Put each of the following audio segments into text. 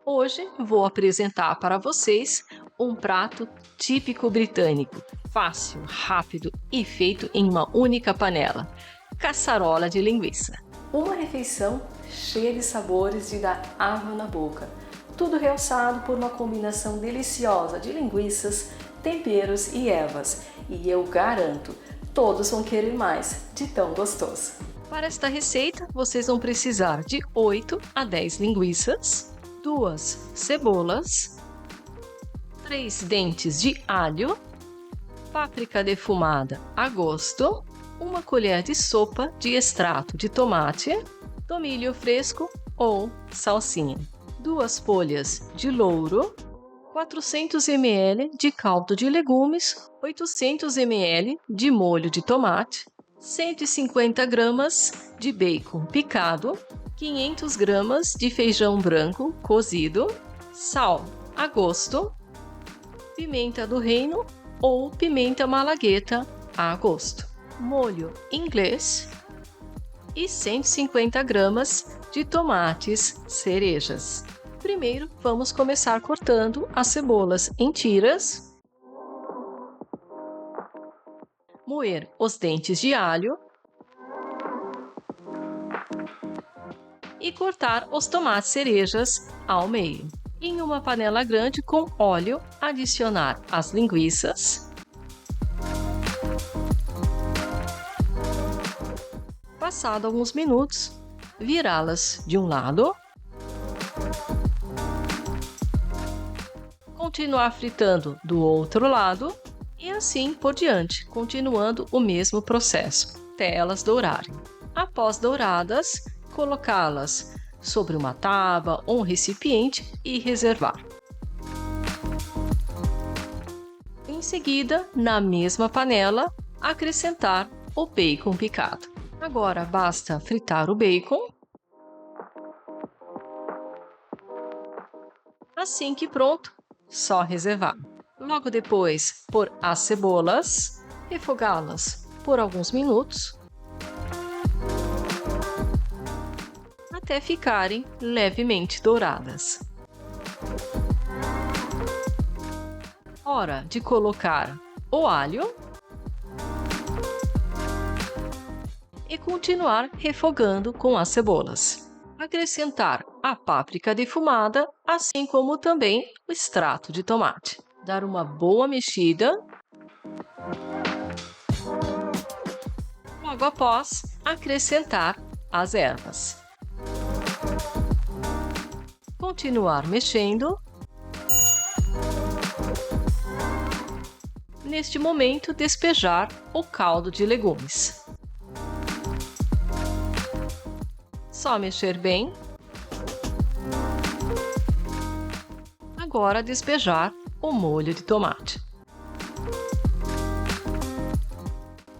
Hoje vou apresentar para vocês um prato típico britânico, fácil, rápido e feito em uma única panela: caçarola de linguiça. Uma refeição cheia de sabores de dar água na boca, tudo realçado por uma combinação deliciosa de linguiças, temperos e ervas, e eu garanto, todos vão querer mais de tão gostoso. Para esta receita, vocês vão precisar de 8 a 10 linguiças, 2 cebolas, 3 dentes de alho, páprica defumada a gosto, 1 colher de sopa de extrato de tomate, tomilho fresco ou salsinha, 2 folhas de louro, 400 ml de caldo de legumes, 800 ml de molho de tomate, 150 gramas de bacon picado, 500 gramas de feijão branco cozido, sal a gosto, pimenta do reino ou pimenta malagueta a gosto, molho inglês e 150 gramas de tomates cerejas. Primeiro, vamos começar cortando as cebolas em tiras, moer os dentes de alho e cortar os tomates cerejas ao meio. Em uma panela grande com óleo, adicionar as linguiças, passado alguns minutos, virá-las de um lado, continuar fritando do outro lado e assim por diante, continuando o mesmo processo, até elas dourarem. Após douradas, colocá-las sobre uma tábua ou um recipiente e reservar. Em seguida, na mesma panela, acrescentar o bacon picado. Agora basta fritar o bacon. Assim que pronto, só reservar. Logo depois, pôr as cebolas, refogá-las por alguns minutos, até ficarem levemente douradas. Hora de colocar o alho e continuar refogando com as cebolas. Acrescentar a páprica defumada, assim como também o extrato de tomate. Dar uma boa mexida. Logo após, acrescentar as ervas. Continuar mexendo. Neste momento, despejar o caldo de legumes. Só mexer bem. Agora despejar o molho de tomate.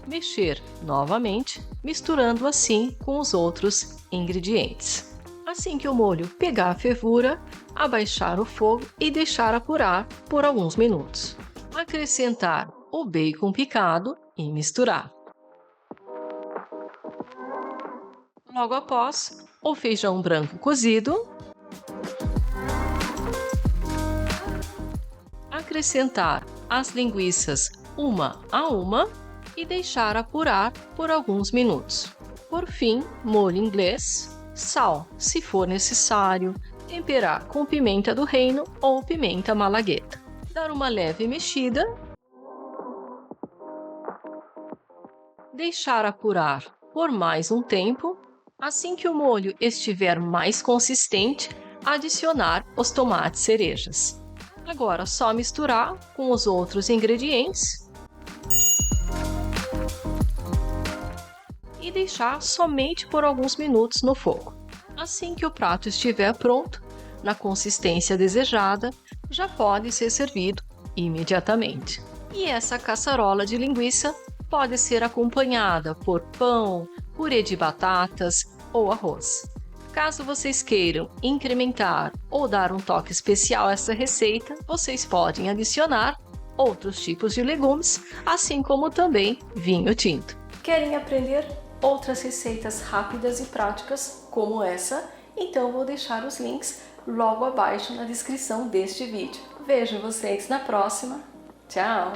Mexer novamente, misturando assim com os outros ingredientes. Assim que o molho pegar a fervura, abaixar o fogo e deixar apurar por alguns minutos. Acrescentar o bacon picado e misturar. Logo após, o feijão branco cozido. Acrescentar as linguiças uma a uma e deixar apurar por alguns minutos. Por fim, molho inglês, sal se for necessário, temperar com pimenta do reino ou pimenta malagueta. Dar uma leve mexida. Deixar apurar por mais um tempo. Assim que o molho estiver mais consistente, adicionar os tomates cerejas. Agora só misturar com os outros ingredientes e deixar somente por alguns minutos no fogo. Assim que o prato estiver pronto, na consistência desejada, já pode ser servido imediatamente. E essa caçarola de linguiça pode ser acompanhada por pão, purê de batatas ou arroz. Caso vocês queiram incrementar ou dar um toque especial a essa receita, vocês podem adicionar outros tipos de legumes, assim como também vinho tinto. Querem aprender outras receitas rápidas e práticas como essa? Então vou deixar os links logo abaixo na descrição deste vídeo. Vejo vocês na próxima. Tchau!